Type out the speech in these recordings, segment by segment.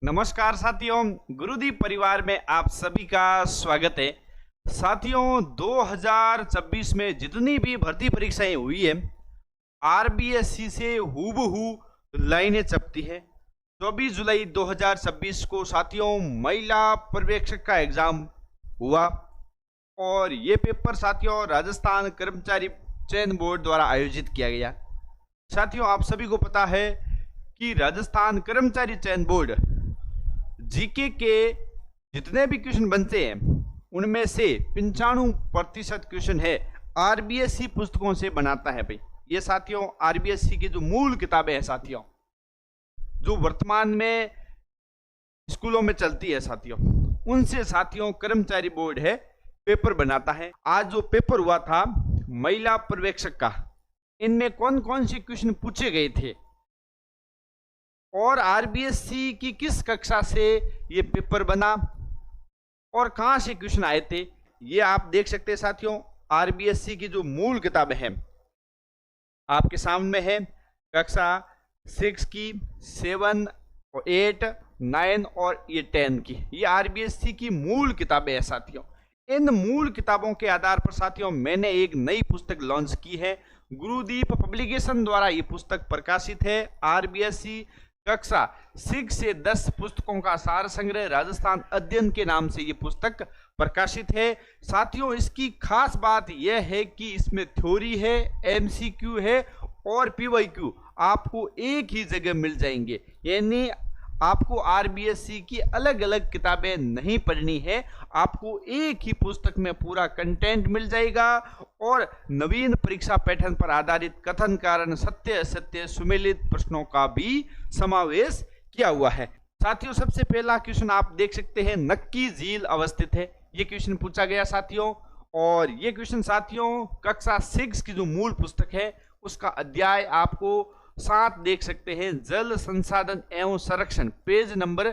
नमस्कार साथियों, गुरुदीप परिवार में आप सभी का स्वागत है। साथियों, 2026 में जितनी भी भर्ती परीक्षाएं हुई है, आरबीएससी से हूबहू लाइनें चपती है। 24 जुलाई 2026 को साथियों महिला पर्यवेक्षक का एग्जाम हुआ और ये पेपर साथियों राजस्थान कर्मचारी चयन बोर्ड द्वारा आयोजित किया गया। साथियों, आप सभी को पता है कि राजस्थान कर्मचारी चयन बोर्ड जीके के जितने भी क्वेश्चन बनते हैं उनमें से 95% क्वेश्चन है आरबीएससी पुस्तकों से बनाता है भाई। ये साथियों आरबीएससी की जो मूल किताबें हैं साथियों, जो वर्तमान में स्कूलों में चलती है साथियों, उनसे साथियों कर्मचारी बोर्ड है पेपर बनाता है। आज जो पेपर हुआ था महिला पर्यवेक्षक का, इनमें कौन कौन से क्वेश्चन पूछे गए थे और आरबीएससी की किस कक्षा से ये पेपर बना और कहां से क्वेश्चन आए थे, ये आप देख सकते हैं साथियों। आरबीएससी की जो मूल किताबें हैं आपके सामने है, कक्षा 6 की, 7, 8, 9 और ये 10 की, ये आरबीएससी की मूल किताबें हैं साथियों। इन मूल किताबों के आधार पर साथियों मैंने एक नई पुस्तक लॉन्च की है। गुरुदीप पब्लिकेशन द्वारा ये पुस्तक प्रकाशित है। आरबीएससी कक्षा 6 से 10 पुस्तकों का सार संग्रह राजस्थान अध्ययन के नाम से ये पुस्तक प्रकाशित है। साथियों, इसकी खास बात यह है कि इसमें थ्योरी है, एमसीक्यू है और पीवाईक्यू आपको एक ही जगह मिल जाएंगे। यानी आपको आरबीएससी की अलग अलग किताबें नहीं पढ़नी है, आपको एक ही पुस्तक में पूरा कंटेंट मिल जाएगा और नवीन परीक्षा पैटर्न पर आधारित कथन कारण सत्य असत्य सुमेलित प्रश्नों का भी समावेश किया हुआ है। साथियों, सबसे पहला क्वेश्चन आप देख सकते हैं, नक्की झील अवस्थित है, ये क्वेश्चन पूछा गया साथियों। और ये क्वेश्चन साथियों कक्षा 6 की जो मूल पुस्तक है उसका अध्याय आपको 7 देख सकते हैं, जल संसाधन एवं संरक्षण, पेज नंबर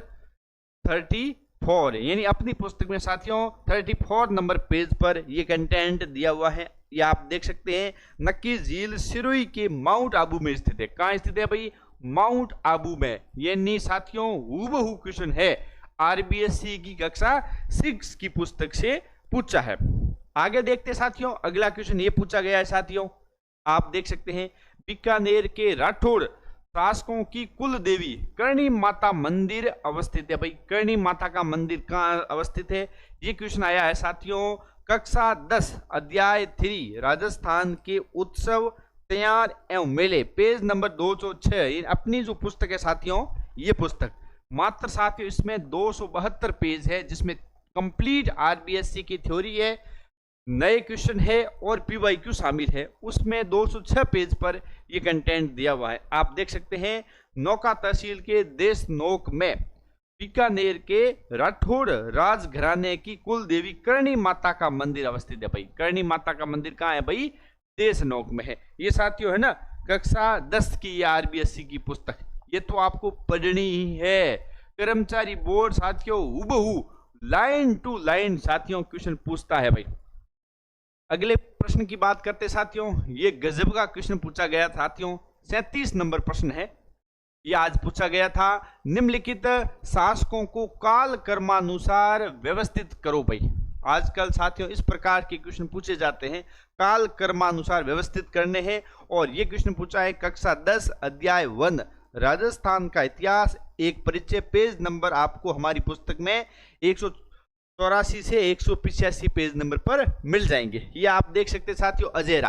34, यानी अपनी पुस्तक में साथियों 34 नंबर पेज पर यह कंटेंट दिया हुआ है। ये आप देख सकते हैं, नक्की झील सिरोही के माउंट आबू में स्थित है। कहां स्थित है भाई? माउंट आबू में। यानी साथियों हूबहू क्वेश्चन है आरबीएससी की कक्षा 6 की पुस्तक से पूछा है। आगे देखते साथियों, अगला क्वेश्चन ये पूछा गया है साथियों, आप देख सकते हैं, बीकानेर के राठौड़ शासकों की कुल देवी करणी माता मंदिर अवस्थित है भाई। करणी माता का मंदिर कहां अवस्थित है? ये क्वेश्चन आया है साथियों कक्षा 10 अध्याय 3 राजस्थान के उत्सव त्योहार एवं मेले, पेज नंबर 206। अपनी जो पुस्तक है साथियों, ये पुस्तक मात्र साथियों इसमें 272 पेज है, जिसमें कंप्लीट आरबीएससी की थ्योरी है, नए क्वेश्चन है और पीवाईक्यू शामिल है। उसमें 206 पेज पर यह कंटेंट दिया हुआ है। आप देख सकते हैं, नौका तहसील के देश नोक में बीकानेर के राठौड़ राजघराने की कुल देवी करणी माता का मंदिर अवस्थित है भाई। करणी माता का मंदिर कहाँ है भाई? देश नोक में है। ये साथियों है ना कक्षा 10 की ये आरबीएससी की पुस्तक, ये तो आपको पढ़नी ही है। कर्मचारी बोर्ड साथियों हूबहू लाइन टू लाइन साथियों क्वेश्चन पूछता है भाई। अगले प्रश्न की बात करते साथियों, ये गजब का क्वेश्चन पूछा गया साथियों, 37 नंबर प्रश्न है। ये आज पूछा गया था, निम्नलिखित शासकों को काल कर्मानुसार व्यवस्थित करो भाई। आजकल साथियों इस प्रकार के क्वेश्चन पूछे जाते हैं, काल कर्मानुसार व्यवस्थित करने हैं। और ये क्वेश्चन पूछा है कक्षा 10 अध्याय 1 राजस्थान का इतिहास एक परिचय, पेज नंबर आपको हमारी पुस्तक में 184 से 185 पेज नंबर पर मिल जाएंगे। ये आप देख सकते हैं साथियों, अजय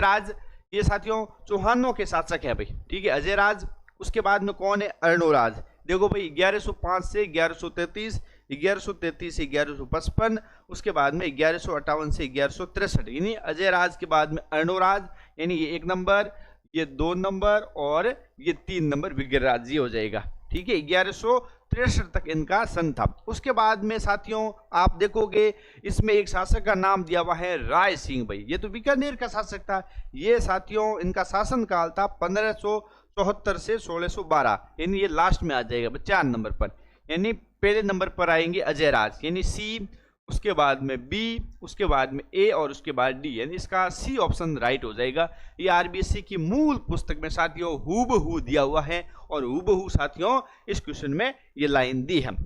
राज ये साथियों चौहानों के शासक है भाई, ठीक है, अजय राज। उसके बाद में कौन है? अर्णोराज। देखो भाई 1105 से 1133, 1133 से 1155, उसके बाद में 1158 से 1163, यानी अजय राज के बाद में अर्णोराज, यानी ये 1 नंबर, ये 2 नंबर और ये 3 नंबर विग्रहराज जी हो जाएगा, ठीक है। 1163 तक इनका सन था। उसके बाद में साथियों आप देखोगे इसमें एक शासक का नाम दिया हुआ है राय सिंह भाई, ये तो बीकानेर का शासक था। ये साथियों इनका शासन काल था 1574 से 1612, यानी ये लास्ट में आ जाएगा 4 नंबर पर। यानी पहले नंबर पर आएंगे अजय राज, यानी सी। उसके बाद में बी, उसके बाद में ए और उसके बाद डी, यानी इसका सी ऑप्शन राइट हो जाएगा। ये आरबीएससी की मूल पुस्तक में साथियों हूबहू दिया हुआ है और हूबहू साथियों इस क्वेश्चन में ये लाइन दी है।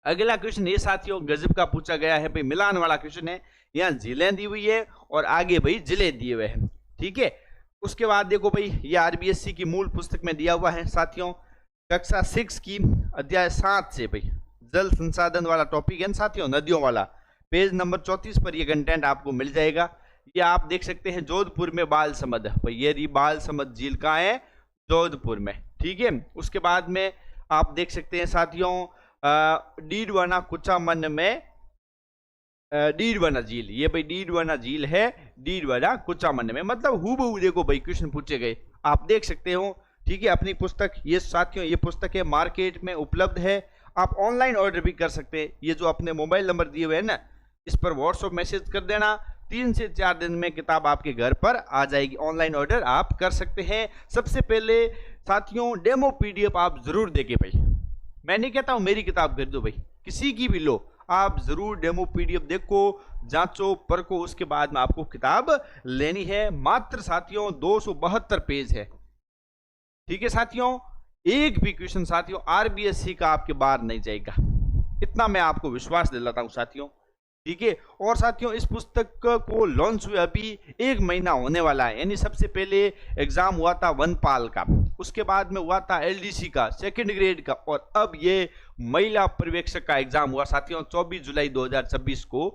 अगला क्वेश्चन ये साथियों गजब का पूछा गया है भाई, मिलान वाला क्वेश्चन है। यहाँ झीलें दी हुई है और आगे भाई जिले दिए हुए हैं, ठीक है। उसके बाद देखो भाई ये आरबीएससी की मूल पुस्तक में दिया हुआ है साथियों, कक्षा 6 की अध्याय 7 से भाई जल संसाधन वाला टॉपिक है साथियों, नदियों वाला, पेज नंबर 34 पर ये कंटेंट आपको मिल जाएगा। ये आप देख सकते हैं जोधपुर में बाल समद, भाई ये रही बाल समद झील कहाँ है, जोधपुर में, ठीक है। उसके बाद में आप देख सकते हैं साथियों डीडवाना कुचामन में डीडवाना झील, ये भाई डीडवाना झील है डीडवाना कुचामन में, मतलब हूबहू देखो भाई क्वेश्चन पूछे गए, आप देख सकते हो, ठीक है। अपनी पुस्तक ये साथियों ये पुस्तक है मार्केट में उपलब्ध है, आप ऑनलाइन ऑर्डर भी कर सकते हैं। ये जो अपने मोबाइल नंबर दिए हुए हैं ना, इस पर व्हाट्सएप मैसेज कर देना, 3 से 4 दिन में किताब आपके घर पर आ जाएगी। ऑनलाइन ऑर्डर आप कर सकते हैं। सबसे पहले साथियों डेमो पीडीएफ आप जरूर देके भाई, मैं नहीं कहता हूं मेरी किताब खरीदो भाई, किसी की भी लो, आप जरूर डेमो पीडीएफ देखो, जांचो परखो, उसके बाद में आपको किताब लेनी है। मात्र साथियों 272 पेज है, ठीक है साथियों। एक भी क्वेश्चन साथियों आरबीएससी का आपके बाहर नहीं जाएगा, इतना मैं आपको विश्वास दिलाता हूं साथियों, ठीक है। और साथियों इस पुस्तक को लॉन्च हुए अभी 1 महीना होने वाला है, यानी सबसे पहले एग्जाम हुआ था वनपाल का, उसके बाद में हुआ था एलडीसी का 2nd ग्रेड का, और अब ये महिला पर्यवेक्षक का एग्जाम हुआ साथियों 24 जुलाई 2026 को।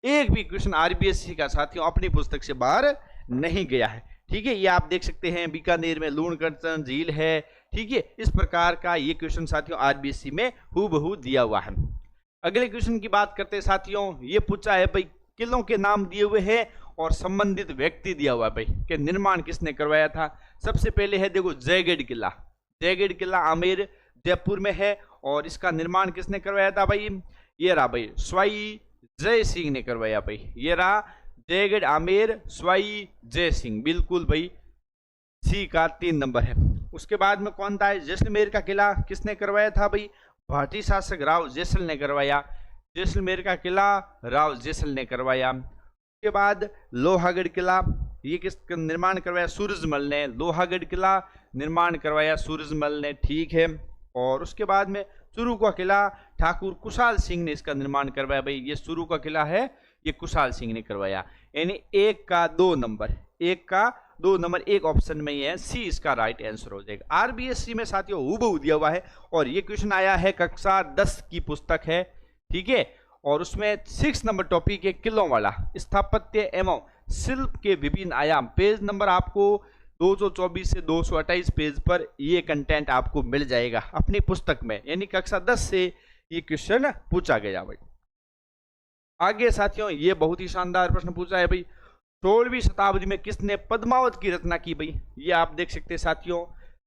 एक भी क्वेश्चन आरबीएससी का साथियों अपनी पुस्तक से बाहर नहीं गया है, ठीक है। ये आप देख सकते हैं बीकानेर में लूणकरचन झील है, ठीक है। इस प्रकार का ये क्वेश्चन साथियों आरबीएससी में हूबहू दिया हुआ है। अगले क्वेश्चन की बात करते हैं साथियों, ये पूछा है भाई किलों के नाम दिए हुए हैं और संबंधित व्यक्ति दिया हुआ है भाई कि निर्माण किसने करवाया था। सबसे पहले है देखो जयगढ़ किला, जयगढ़ किला आमेर जयपुर में है, और इसका निर्माण किसने करवाया था भाई, ये रहा भाई स्वाई जय सिंह ने करवाया भाई, ये रहा जयगढ़ आमेर स्वाई जय सिंह, बिल्कुल भाई सी का 3 नंबर है। उसके बाद में कौन था, जैसलमेर का किला किसने करवाया था भाई, भारतीय शासक राव जैसल ने करवाया, जैसलमेर का किला राव जैसल ने करवाया। उसके बाद लोहागढ़ किला, ये किसका निर्माण करवाया, सूरजमल ने, लोहागढ़ किला निर्माण करवाया सूरजमल ने, ठीक है। और उसके बाद में चूरू का किला ठाकुर कुशाल सिंह ने इसका निर्माण करवाया भाई, ये चूरू का किला है ये कुशाल सिंह ने करवाया, यानी 1 का 2 नंबर, 1 का 2 नंबर एक ऑप्शन में ही है, सी इसका राइट आंसर हो जाएगा। आरबीएससी में साथियों हूबहू दिया हुआ है, और ये क्वेश्चन आया है कक्षा 10 की पुस्तक है, ठीक है। और उसमें 6 नंबर टॉपिक है किलों वाला, स्थापत्य एवं शिल्प के विभिन्न आयाम, पेज नंबर आपको 224 से 228 पेज पर ये कंटेंट आपको मिल जाएगा अपनी पुस्तक में, यानी कक्षा 10 से ये क्वेश्चन पूछा गया भाई। आगे साथियों ये बहुत ही शानदार प्रश्न पूछा है भाई, 16वीं शताब्दी में किसने पद्मावत की रचना की भाई, ये आप देख सकते हैं साथियों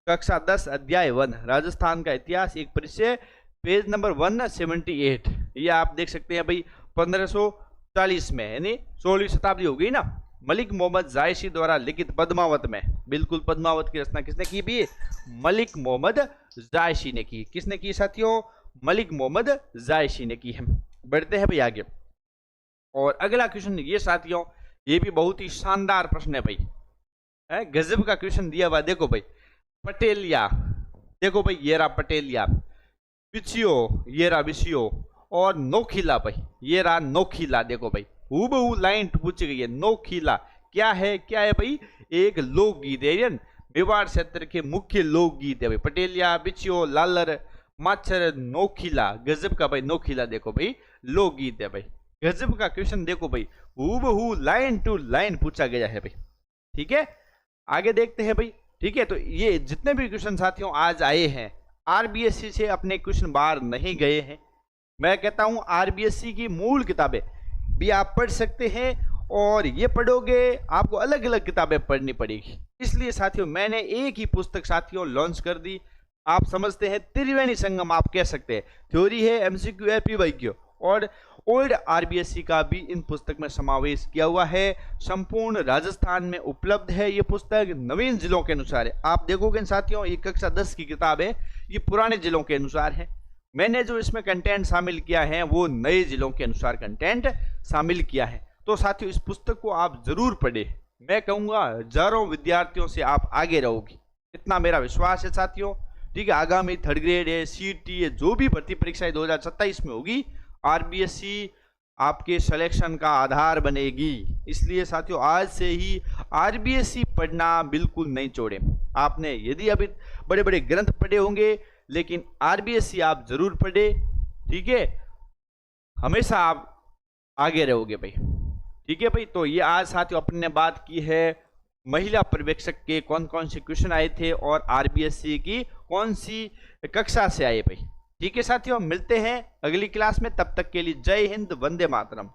कक्षा 10 अध्याय 1 राजस्थान का इतिहास एक परिचय, पेज नंबर 178, ये आप देख सकते हैं भाई 1540 में, यानी 16वीं शताब्दी हो गई ना। मलिक मोहम्मद जायसी द्वारा लिखित पद्मावत में, बिल्कुल पद्मावत की रचना किसने की भी, मलिक मोहम्मद जायसी ने की, किसने की साथियों, मलिक मोहम्मद जायसी ने की है। बढ़ते हैं भाई आगे, और अगला क्वेश्चन ये साथियों ये भी बहुत ही शानदार प्रश्न है भाई, गजब का क्वेश्चन दिया हुआ, देखो भाई पटेलिया, देखो भाई ये रहा पटेलिया, बिछियो ये रहा बिछियो, और नोखिला भाई ये रहा नोखिला, देखो भाई हूबहू लाइन पूछी गई है। नोखिला क्या है भाई, एक लोकगीत है, मेवाड़ क्षेत्र के मुख्य लोकगीत है भाई, पटेलिया बिछियो लालर माछर नोखिला, गजब का भाई नोखिला देखो भाई लोकगीत है भाई, गजब का क्वेश्चन देखो भाई हूबहू लाइन टू लाइन पूछा गया है भाई, ठीक है। आगे देखते हैं भाई, ठीक है। तो ये जितने भी क्वेश्चन साथियों आज आए हैं आरबीएससी से अपने क्वेश्चन बाहर नहीं गए हैं, मैं कहता हूं आरबीएससी की मूल किताबें भी आप पढ़ सकते हैं, और ये पढ़ोगे आपको अलग अलग किताबें पढ़नी पड़ेगी, इसलिए साथियों मैंने एक ही पुस्तक साथियों लॉन्च कर दी, आप समझते हैं त्रिवेणी संगम आप कह सकते हैं, थ्योरी है एमसीक्यू है पीवाईक्यू, और ओल्ड आरबीएससी का भी इन पुस्तक में समावेश किया हुआ है। संपूर्ण राजस्थान में उपलब्ध है ये पुस्तक, नवीन जिलों के अनुसार है। आप देखोगे साथियों ये कक्षा 10 की किताब है, ये पुराने जिलों के अनुसार है, मैंने जो इसमें कंटेंट शामिल किया है वो नए जिलों के अनुसार कंटेंट शामिल किया है। तो साथियों इस पुस्तक को आप जरूर पढ़ें। मैं कहूँगा हजारों विद्यार्थियों से आप आगे रहोगे, इतना मेरा विश्वास है साथियों। ठीक है, आगामी थर्ड ग्रेड है, सीटी है, जो भी भर्ती परीक्षाएं 2027 में होगी, आरबीएससी आपके सिलेक्शन का आधार बनेगी। इसलिए साथियों आज से ही आरबीएससी पढ़ना बिल्कुल नहीं छोड़े। आपने यदि अभी बड़े बड़े ग्रंथ पढ़े होंगे, लेकिन आरबीएससी आप जरूर पढ़े। ठीक है, हमेशा आप आगे रहोगे भाई। ठीक है भाई, तो ये आज साथियों अपन ने बात की है महिला पर्यवेक्षक के कौन कौन से क्वेश्चन आए थे और आरबीएससी की कौन सी कक्षा से आए भाई। ठीक है साथियों, मिलते हैं अगली क्लास में, तब तक के लिए जय हिंद, वंदे मातरम।